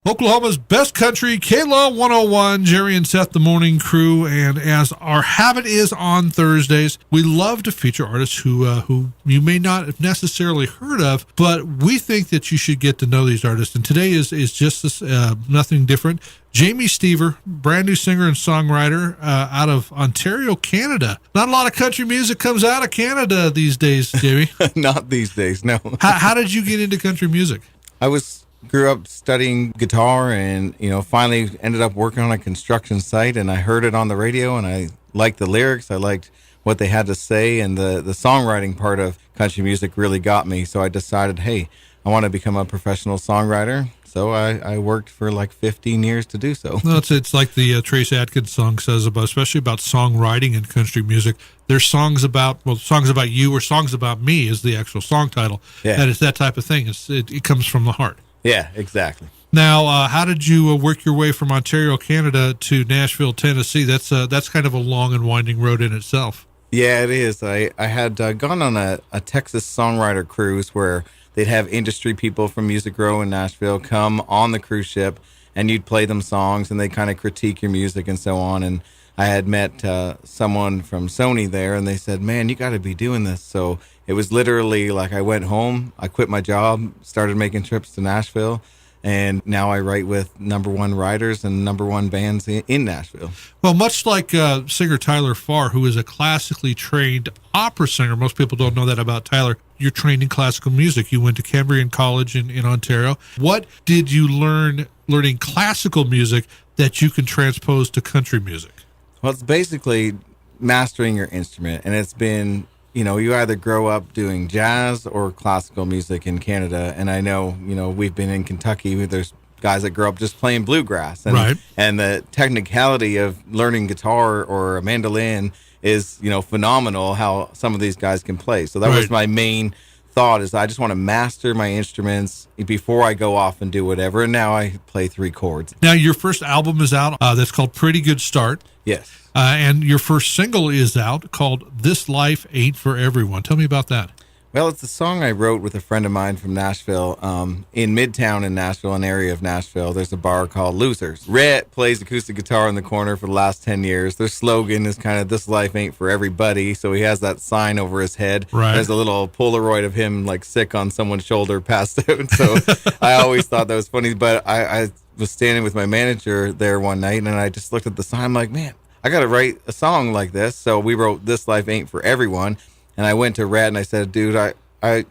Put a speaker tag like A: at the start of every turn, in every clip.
A: Oklahoma's best country, K-Law 101, Jerry and Seth, the morning crew. And as our habit is on Thursdays, we love to feature artists who you may not have necessarily heard of, but we think that you should get to know these artists. And today is just this, nothing different. Jamie Stever, brand new singer and songwriter out of Ontario, Canada. Not a lot of country music comes out of Canada these days, Jamie.
B: Not these days, no.
A: How did you get into country music?
B: Grew up studying guitar and, finally ended up working on a construction site, and I heard it on the radio and I liked the lyrics. I liked what they had to say, and the songwriting part of country music really got me. So I decided, hey, I want to become a professional songwriter. So I worked for like 15 years to do so.
A: No, it's like the Trace Adkins song says about, especially about songwriting in country music. There's songs about you or songs about me is the actual song title.
B: Yeah.
A: And it's that type of thing. It comes from the heart.
B: Yeah, exactly.
A: Now, how did you work your way from Ontario, Canada to Nashville, Tennessee? That's kind of a long and winding road in itself.
B: Yeah, it is. I had gone on a Texas songwriter cruise where they'd have industry people from Music Row in Nashville come on the cruise ship, and you'd play them songs, and they kind of critique your music and so on. And I had met someone from Sony there, and they said, man, you got to be doing this. So it was literally like I went home, I quit my job, started making trips to Nashville, and now I write with number one writers and number one bands in Nashville.
A: Well, much like singer Tyler Farr, who is a classically trained opera singer. Most people don't know that about Tyler. You're trained in classical music. You went to Cambrian College in Ontario. What did you learn learning classical music that you can transpose to country music?
B: Well, it's basically mastering your instrument, and it's been, you either grow up doing jazz or classical music in Canada, and I know, we've been in Kentucky, there's guys that grow up just playing bluegrass, and,
A: right.
B: And the technicality of learning guitar or a mandolin is, phenomenal how some of these guys can play. So that
A: right.
B: was my main thought, is I just want to master my instruments before I go off and do whatever, and now I play 3 chords.
A: Now, your first album is out that's called Pretty Good Start.
B: Yes.
A: And your first single is out called This Life Ain't For Everyone. Tell me about that.
B: Well, it's a song I wrote with a friend of mine from Nashville. In Midtown in Nashville, an area of Nashville, there's a bar called Losers. Rhett plays acoustic guitar in the corner for the last 10 years. Their slogan is kind of, this life ain't for everybody. So he has that sign over his head.
A: Right.
B: There's a little Polaroid of him like sick on someone's shoulder, passed out. So I always thought that was funny. But I was standing with my manager there one night, and I just looked at the sign. I'm like, man, I got to write a song like this. So we wrote This Life Ain't For Everyone. And I went to Rhett and I said, dude, I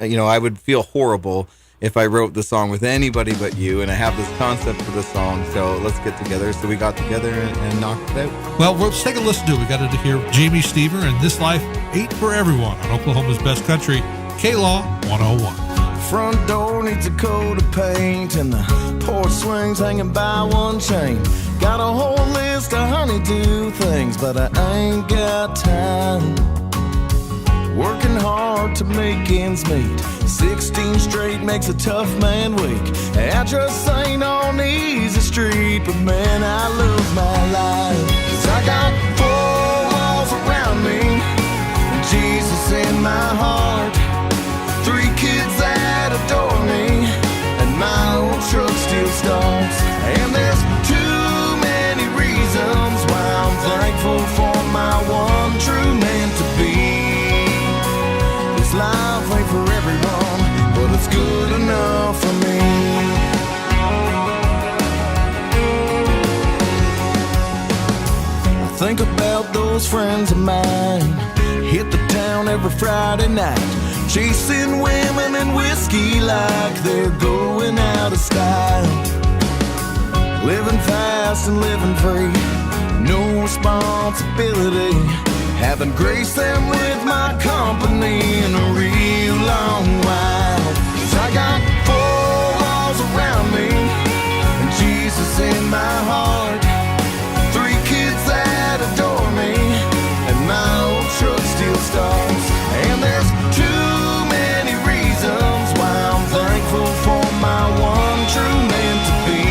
B: would feel horrible if I wrote the song with anybody but you, and I have this concept for the song, so let's get together. So we got together and knocked it out.
A: Well, let's take a listen to it. We got to hear Jamie Stever and This Life Ain't For Everyone on Oklahoma's best country, K-Law 101.
C: Front door needs a coat of paint, and the porch swings hanging by one chain. Got a whole list of honeydew things, but I ain't got time. Working hard to make ends meet. 16 straight makes a tough man weak. Address ain't on the easy street, but man, I love my life. 'Cause I got 4 walls around me, and Jesus in my heart. 3 kids that adore me, and my old truck still starts. And there's too many reasons why I'm thankful for my one true man to be. Life ain't for everyone, but it's good enough for me. I think about those friends of mine, hit the town every Friday night, chasing women and whiskey like they're going out of style. Living fast and living free, no responsibility, having graced them with my company in a real long while. 'Cause I got 4 walls around me, and Jesus in my heart. 3 kids that adore me, and my old truck still starts. And there's too many reasons why I'm thankful for my one true man to be.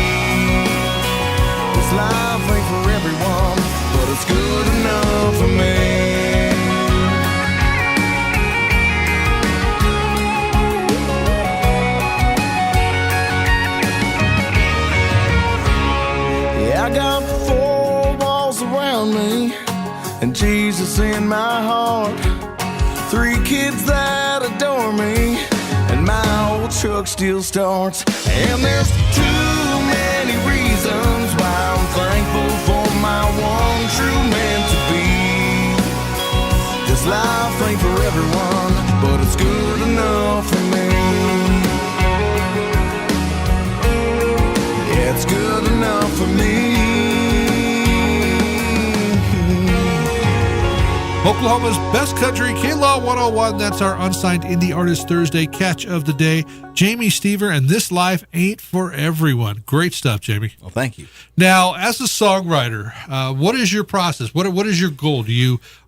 C: This life ain't for everyone, but it's good enough for me. and Jesus in my heart. 3 kids that adore me, and my old truck still starts. And there's too many reasons why I'm thankful for my one true meant to be. This life ain't for everyone, but it's good enough for me. Yeah, it's good enough for me.
A: Oklahoma's best country, K-Law 101. That's our Unsigned Indie Artist Thursday catch of the day. Jamie Stever and This Life Ain't For Everyone. Great stuff, Jamie.
B: Well, thank you.
A: Now, as a songwriter, what is your process? What is your goal?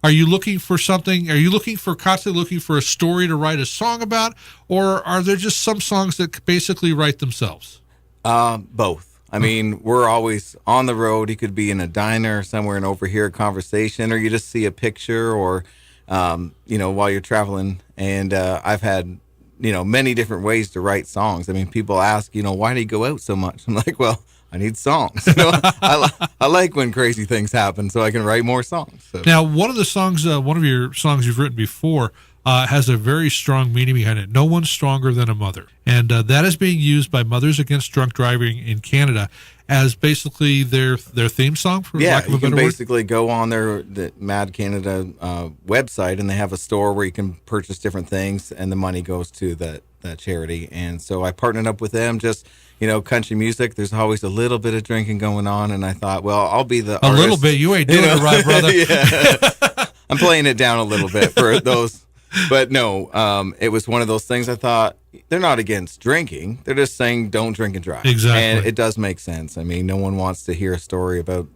A: Are you looking for something? Are you constantly looking for a story to write a song about, or are there just some songs that basically write themselves?
B: Both. I mean, we're always on the road. You could be in a diner somewhere and overhear a conversation, or you just see a picture, or, while you're traveling. And I've had, many different ways to write songs. I mean, people ask, why do you go out so much? I'm like, well, I need songs. I like when crazy things happen so I can write more songs. So.
A: Now, one of your songs you've written before has a very strong meaning behind it. No one's stronger than a mother. And that is being used by Mothers Against Drunk Driving in Canada as basically their theme song, for lack of a better word.
B: Yeah, you can basically go on the Mad Canada website, and they have a store where you can purchase different things, and the money goes to that charity. And so I partnered up with them, just, country music. There's always a little bit of drinking going on, and I thought, well, I'll be the artist.
A: A little bit? You ain't doing it right, brother.
B: Yeah. I'm playing it down a little bit for those. But no, it was one of those things. I thought, they're not against drinking. They're just saying don't drink and drive.
A: Exactly.
B: And it does make sense. I mean, no one wants to hear a story about,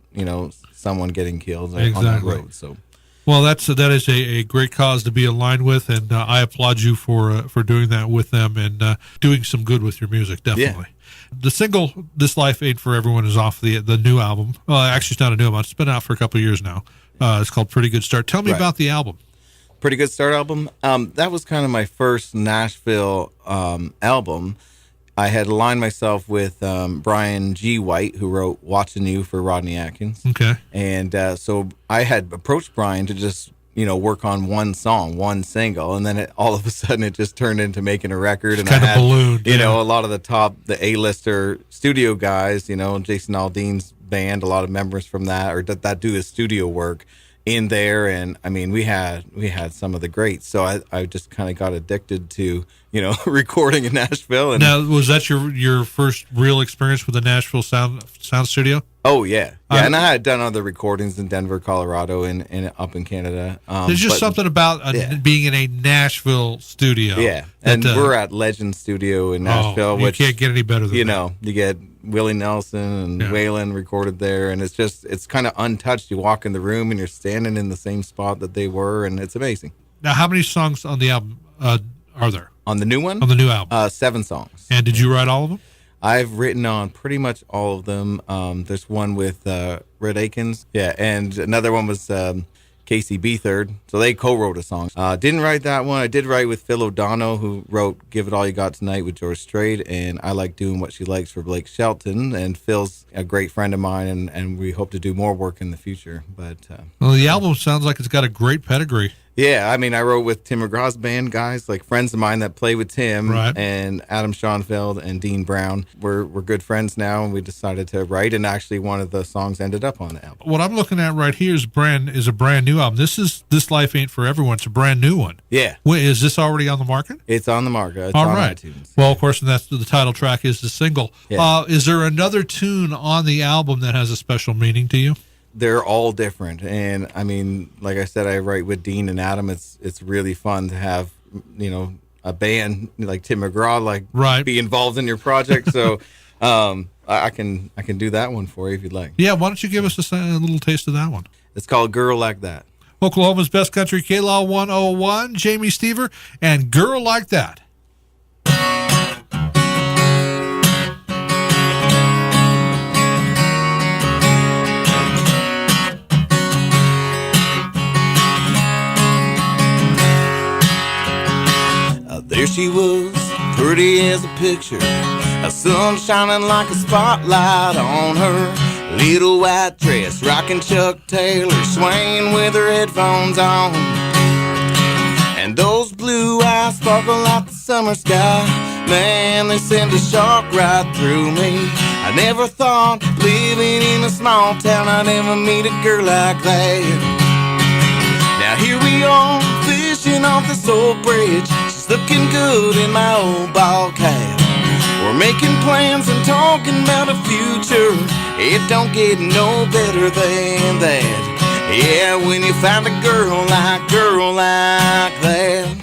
B: someone getting killed on the road. So,
A: well, that is a great cause to be aligned with, and I applaud you for doing that with them and doing some good with your music, definitely. Yeah. The single "This Life Ain't For Everyone" is off the new album. Well, actually, it's not a new album. It's been out for a couple of years now. It's called "Pretty Good Start." Tell me about the album.
B: Pretty Good Start album. That was kind of my first Nashville album. I had aligned myself with Brian G. White, who wrote "Watching You" for Rodney Atkins.
A: Okay.
B: And so I had approached Brian to just, work on one song, one single, and then all of a sudden it just turned into making a record.
A: It's
B: and
A: kind
B: I had,
A: of ballooned.
B: A lot of the A-lister studio guys, Jason Aldean's band, a lot of members from that, or that do his studio work in there. And I mean, we had some of the greats. So I just kind of got addicted to, recording in Nashville. And
A: now, was that your first real experience with the Nashville sound studio?
B: Oh yeah. And I had done other recordings in Denver, Colorado, and up in Canada.
A: There's just something about being in a Nashville studio.
B: Yeah. And we're at Legend Studio in Nashville,
A: you
B: which
A: can't get any better than that.
B: You get Willie Nelson and Waylon recorded there, and it's kind of untouched. You walk in the room and you're standing in the same spot that they were, and it's amazing.
A: Now, how many songs on the album are there?
B: On the new one?
A: On the new album.
B: 7 songs.
A: And did you write all of them?
B: I've written on pretty much all of them. There's one with Red Akins. Yeah, and another one was Casey Beathard. So they co-wrote a song. Didn't write that one. I did write with Phil O'Donnell, who wrote Give It All You Got Tonight with George Strait, and I Like Doing What She Likes for Blake Shelton. And Phil's a great friend of mine, and we hope to do more work in the future. But
A: well, the album sounds like it's got a great pedigree.
B: Yeah, I mean, I wrote with Tim McGraw's band guys, like friends of mine that play with Tim,
A: right,
B: and Adam Schoenfeld and Dean Brown. We're good friends now, and we decided to write, and actually one of the songs ended up on the album.
A: What I'm looking at right here is a brand new album. This Life Ain't For Everyone. It's a brand new one.
B: Yeah.
A: Wait, is this already on the market?
B: It's on the market. It's
A: all
B: on
A: right.
B: iTunes.
A: Well, of course, and that's the title track is the single.
B: Yeah.
A: Is there another tune on the album that has a special meaning to you?
B: They're all different, and I mean, like I said, I write with Dean and Adam. It's really fun to have a band like Tim McGraw be involved in your project. So I can do that one for you if you'd like.
A: Yeah, why don't you give us a little taste of that one?
B: It's called "Girl Like That."
A: Oklahoma's best country, K-Law 101, Jamie Stever, and "Girl Like That."
C: There she was, pretty as a picture, a sun shining like a spotlight on her.
B: Little white dress, rocking Chuck Taylor, swaying with her headphones on. And those blue eyes sparkle like the summer sky. Man, they send a shock right through me. I never thought living in a small town I'd ever meet a girl like that. Now here we are, fishing off this old bridge. She's looking good in my old ball cap. We're making plans and talking about a future. It don't get no better than that. Yeah, when you find a girl like that.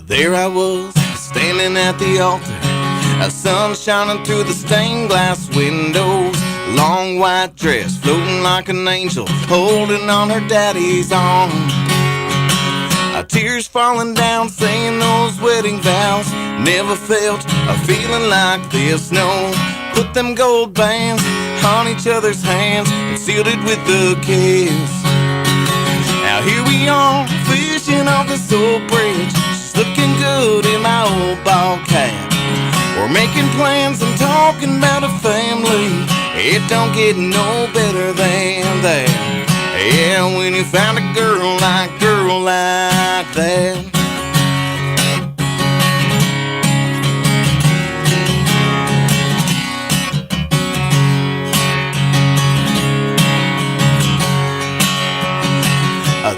B: There I was, standing at the altar, a sun shining through the stained glass windows. Long white dress, floating like an angel, holding on her daddy's arm. Tears falling down, saying those wedding vows. Never felt a feeling like this, no. Put them gold bands on each other's hands and sealed it with a kiss. Now here we are, fishing off this old bridge. She's looking good in my old ball cap. We're making plans and talking about a family. It don't get no better than that. Yeah, when you find a girl like that.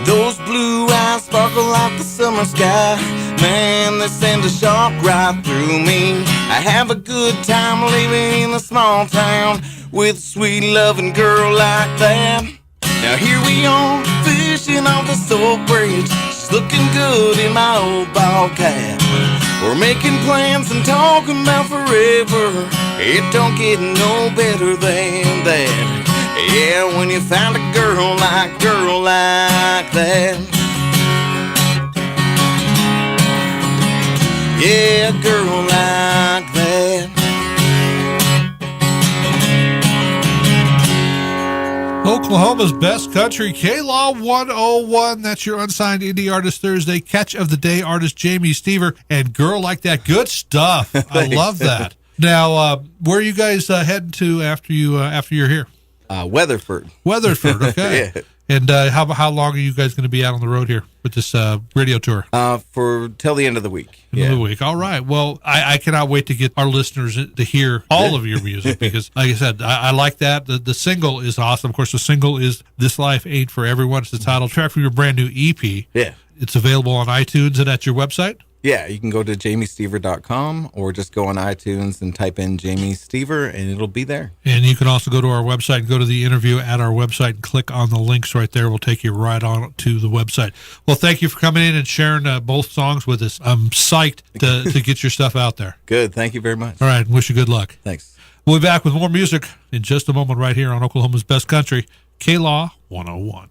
B: Those blue eyes sparkle like the summer sky. Man, they send a shock right through me. I have a good time living in a small town with a sweet loving girl like that. Now here we are, fishing off this old bridge. She's looking good in my old ball cap. We're making plans and talking about forever. It don't get no better than that. Yeah, when you find a girl like that. Yeah, a girl like that.
A: Oklahoma's best country, K-Law 101. That's your unsigned indie artist Thursday. Catch of the day artist Jamie Stever and Girl Like That. Good stuff. I love that. Now, where are you guys heading to after you're here?
B: Weatherford.
A: Weatherford, okay.
B: Yeah.
A: And how long are you guys going to be out on the road here with this radio tour?
B: For till the end of the week.
A: End of the week. All right. Well, I cannot wait to get our listeners to hear all of your music because, like I said, I like that. The single is awesome. Of course, the single is This Life Ain't For Everyone. It's the title track from your brand new EP.
B: Yeah.
A: It's available on iTunes and at your website?
B: Yeah, you can go to jamiestever.com or just go on iTunes and type in Jamie Stever and it'll be there.
A: And you can also go to our website and go to the interview at our website and click on the links right there. We'll take you right on to the website. Well, thank you for coming in and sharing both songs with us. I'm psyched to get your stuff out there.
B: Good. Thank you very much.
A: All right. Wish you good luck.
B: Thanks.
A: We'll be back with more music in just a moment right here on Oklahoma's Best Country, K-Law 101.